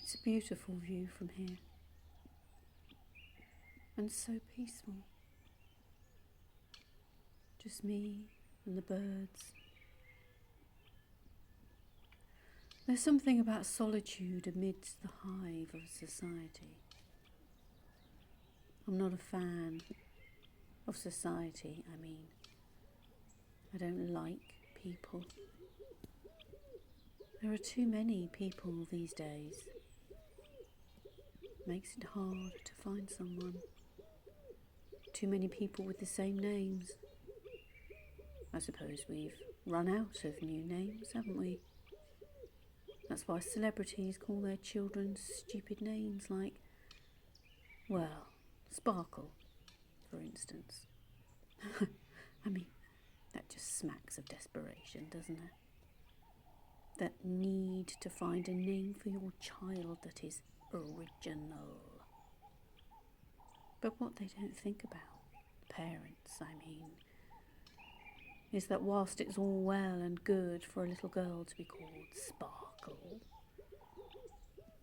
It's a beautiful view from here, and so peaceful. Just me and the birds. There's something about solitude amidst the hive of society. I'm not a fan of society, I don't like people. There are too many people these days. Makes it hard to find someone. Too many people with the same names. I suppose we've run out of new names, haven't we? That's why celebrities call their children stupid names like, well, Sparkle, for instance. That just smacks of desperation, doesn't it? That need to find a name for your child that is original. But what they don't think about, parents, is that whilst it's all well and good for a little girl to be called Sparkle,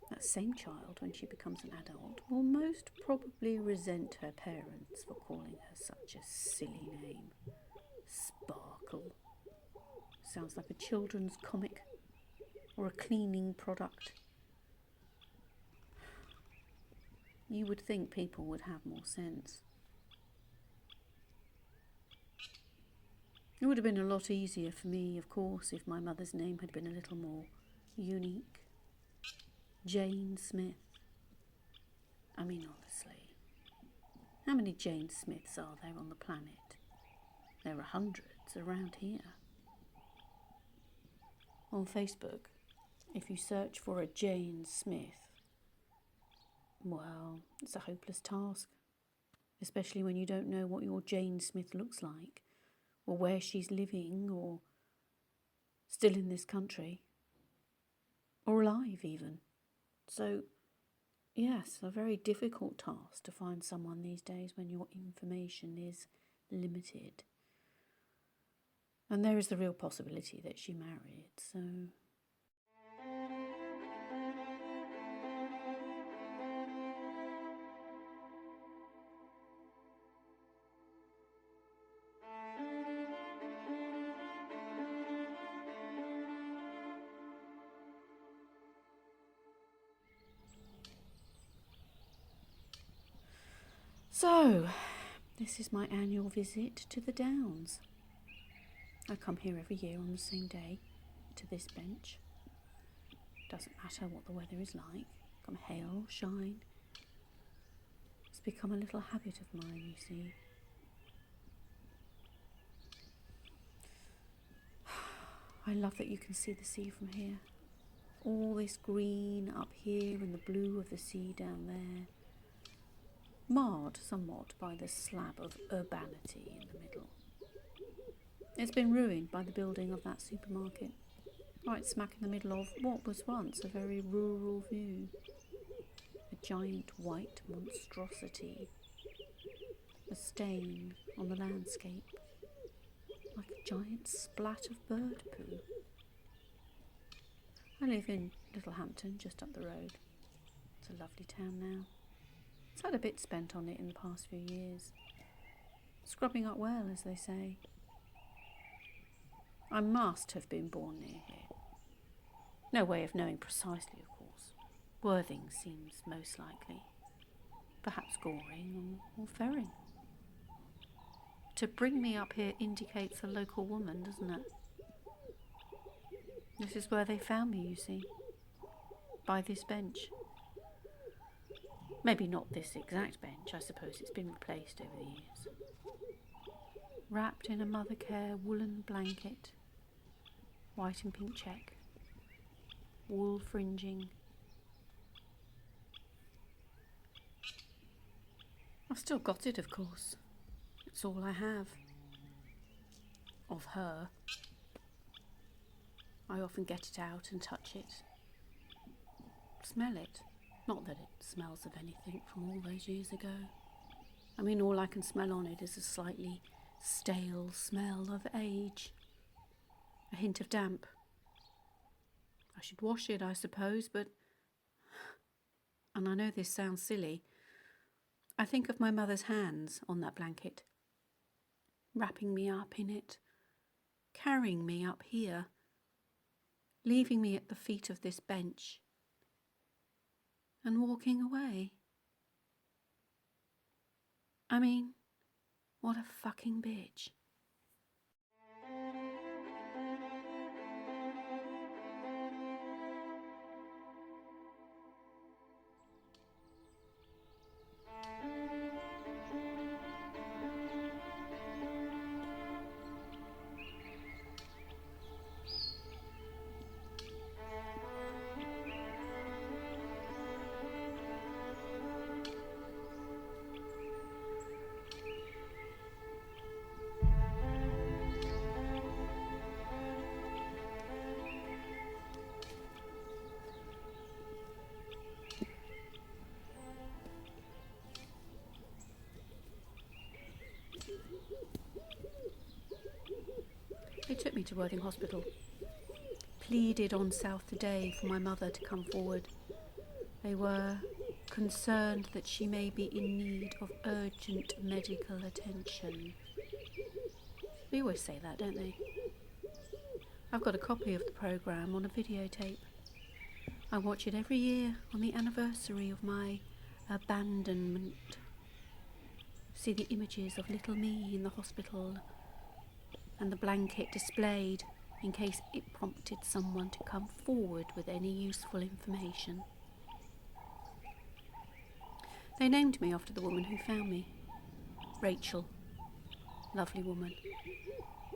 that same child, when she becomes an adult, will most probably resent her parents for calling her such a silly name. Sparkle. Sounds like a children's comic or a cleaning product. You would think people would have more sense. It would have been a lot easier for me, of course, if my mother's name had been a little more unique. Jane Smith. Honestly, how many Jane Smiths are there on the planet? There are hundreds around here. On Facebook, if you search for a Jane Smith, well, it's a hopeless task, especially when you don't know what your Jane Smith looks like, or where she's living, or still in this country, or alive even. So, yes, a very difficult task to find someone these days when your information is limited. And there is the real possibility that she married, so... So, this is my annual visit to the Downs. I come here every year on the same day, to this bench. Doesn't matter what the weather is like, come hail or shine. It's become a little habit of mine, you see. I love that you can see the sea from here. All this green up here and the blue of the sea down there. Marred somewhat by the slab of urbanity in the middle. It's been ruined by the building of that supermarket, right smack in the middle of what was once a very rural view. A giant white monstrosity, a stain on the landscape, like a giant splat of bird poo. I live in Littlehampton, just up the road. It's a lovely town now. It's had a bit spent on it in the past few years. Scrubbing up well, as they say. I must have been born near here. No way of knowing precisely, of course. Worthing seems most likely. Perhaps Goring or Ferring. To bring me up here indicates a local woman, doesn't it? This is where they found me, you see. By this bench. Maybe not this exact bench, I suppose it's been replaced over the years. Wrapped in a mother-care woolen blanket, white and pink check, wool fringing. I've still got it, of course. It's all I have. Of her. I often get it out and touch it. Smell it. Not that it smells of anything from all those years ago. All I can smell on it is a slightly stale smell of age. A hint of damp. I should wash it, I suppose, but And I know this sounds silly, I think of my mother's hands on that blanket, wrapping me up in it, carrying me up here, leaving me at the feet of this bench, and walking away. I mean, what a fucking bitch. They took me to Worthing Hospital, pleaded on South today for my mother to come forward. They were concerned that she may be in need of urgent medical attention. They always say that, don't they? I've got a copy of the programme on a videotape. I watch it every year on the anniversary of my abandonment. See the images of little me in the hospital and the blanket displayed in case it prompted someone to come forward with any useful information. They named me after the woman who found me. Rachel. Lovely woman.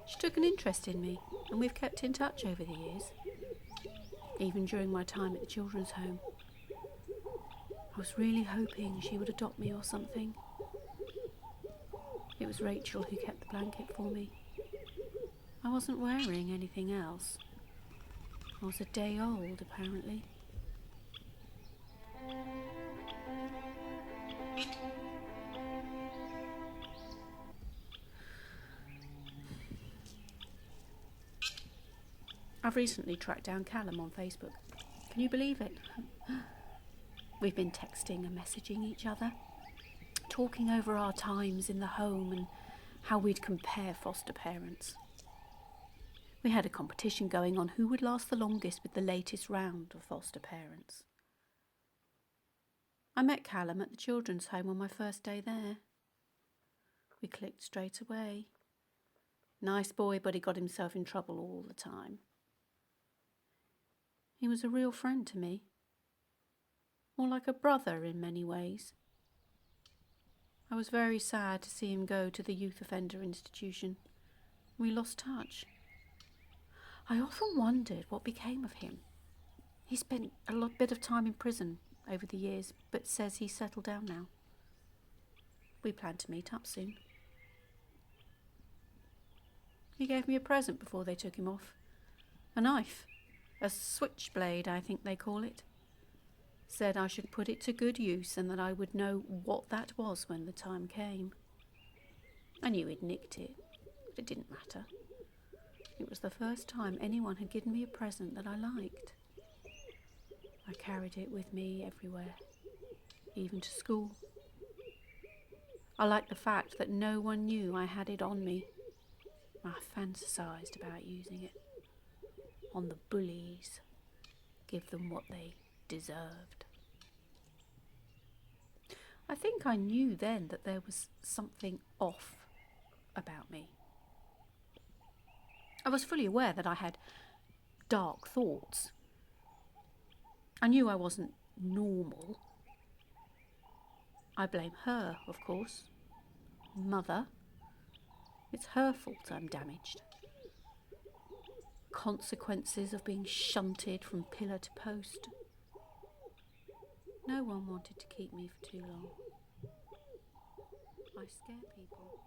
She took an interest in me, and we've kept in touch over the years, even during my time at the children's home. I was really hoping she would adopt me or something. It was Rachel who kept the blanket for me. I wasn't wearing anything else. I was a day old, apparently. I've recently tracked down Callum on Facebook. Can you believe it? We've been texting and messaging each other, talking over our times in the home and how we'd compare foster parents. We had a competition going on who would last the longest with the latest round of foster parents. I met Callum at the children's home on my first day there. We clicked straight away. Nice boy, but he got himself in trouble all the time. He was a real friend to me. More like a brother in many ways. I was very sad to see him go to the youth offender institution. We lost touch. I often wondered what became of him. He spent a bit of time in prison over the years, but says he's settled down now. We plan to meet up soon. He gave me a present before they took him off. A knife. A switchblade, I think they call it. Said I should put it to good use and that I would know what that was when the time came. I knew he'd nicked it, but it didn't matter. It was the first time anyone had given me a present that I liked. I carried it with me everywhere, even to school. I liked the fact that no one knew I had it on me. I fantasised about using it. On the bullies. Give them what they deserved. I think I knew then that there was something off about me. I was fully aware that I had dark thoughts. I knew I wasn't normal. I blame her, of course. Mother. It's her fault I'm damaged. Consequences of being shunted from pillar to post. No one wanted to keep me for too long. I scare people.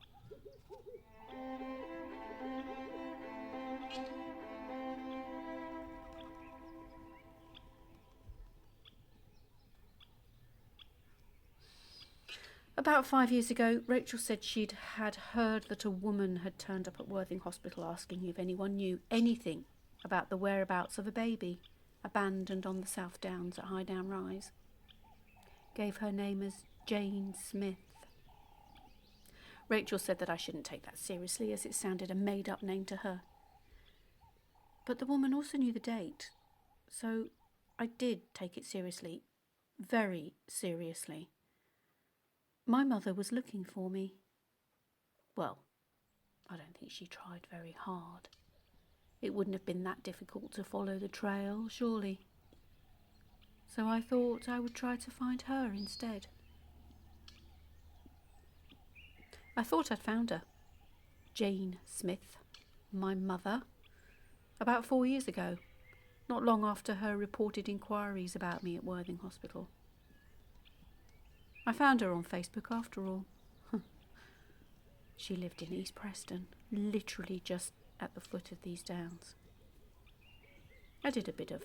About 5 years ago, Rachel said she'd had heard that a woman had turned up at Worthing Hospital asking if anyone knew anything about the whereabouts of a baby abandoned on the South Downs at High Down Rise. gave her name as Jane Smith. Rachel said that I shouldn't take that seriously, as it sounded a made-up name to her. But the woman also knew the date, so I did take it seriously, very seriously. My mother was looking for me. Well, I don't think she tried very hard. It wouldn't have been that difficult to follow the trail, surely. So I thought I would try to find her instead. I thought I'd found her, Jane Smith, my mother, about 4 years ago, not long after her reported inquiries about me at Worthing Hospital. I found her on Facebook after all. She lived in East Preston, literally just at the foot of these downs. I did a bit of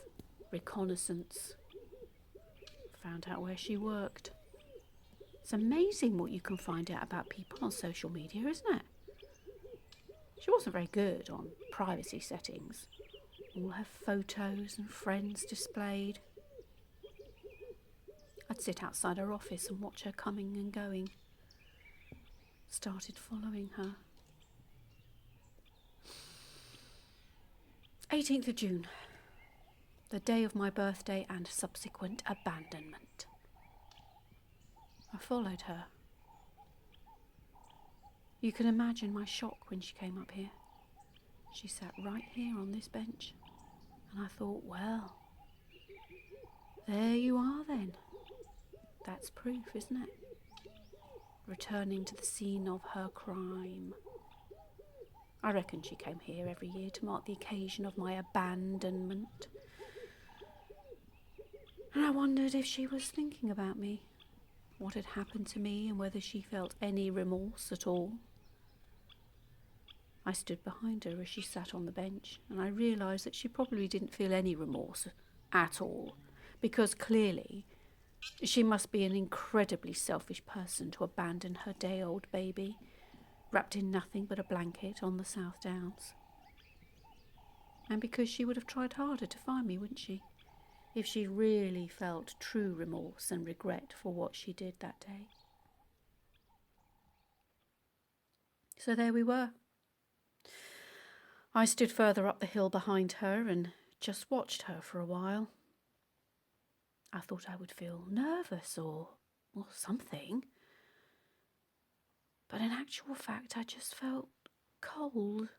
reconnaissance, found out where she worked. It's amazing what you can find out about people on social media, isn't it? She wasn't very good on privacy settings. All her photos and friends displayed. I'd sit outside her office and watch her coming and going. Started following her. 18th of June, the day of my birthday and subsequent abandonment. I followed her. You can imagine my shock when she came up here. She sat right here on this bench, and I thought, well, there you are then. That's proof, isn't it? Returning to the scene of her crime. I reckon she came here every year to mark the occasion of my abandonment. And I wondered if she was thinking about me, what had happened to me, and whether she felt any remorse at all. I stood behind her as she sat on the bench, and I realised that she probably didn't feel any remorse at all, because clearly she must be an incredibly selfish person to abandon her day-old baby, wrapped in nothing but a blanket on the South Downs. And because she would have tried harder to find me, wouldn't she, if she really felt true remorse and regret for what she did that day. So there we were. I stood further up the hill behind her and just watched her for a while. I thought I would feel nervous or something. But in actual fact, I just felt cold.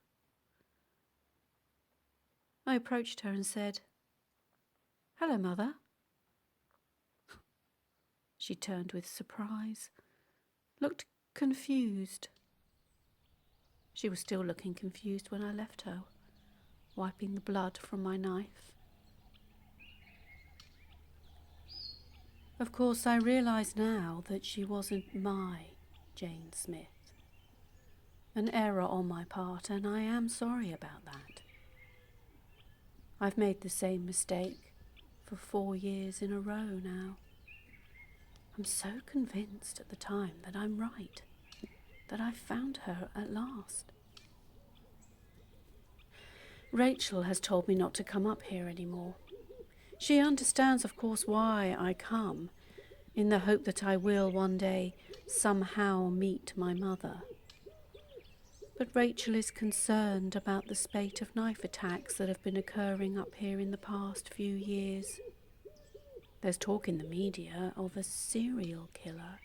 I approached her and said, "Hello, Mother." She turned with surprise, looked confused. She was still looking confused when I left her, wiping the blood from my knife. Of course, I realise now that she wasn't my Jane Smith. An error on my part, and I am sorry about that. I've made the same mistake for 4 years in a row now. I'm so convinced at the time that I'm right, that I've found her at last. Rachel has told me not to come up here anymore. She understands, of course, why I come, in the hope that I will one day somehow meet my mother. But Rachel is concerned about the spate of knife attacks that have been occurring up here in the past few years. There's talk in the media of a serial killer.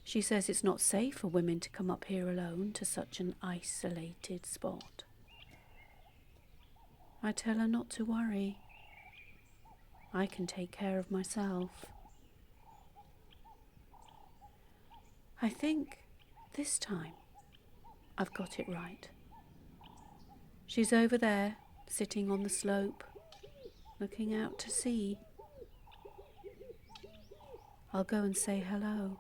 She says it's not safe for women to come up here alone to such an isolated spot. I tell her not to worry. I can take care of myself. I think this time I've got it right. She's over there, sitting on the slope, looking out to sea. I'll go and say hello.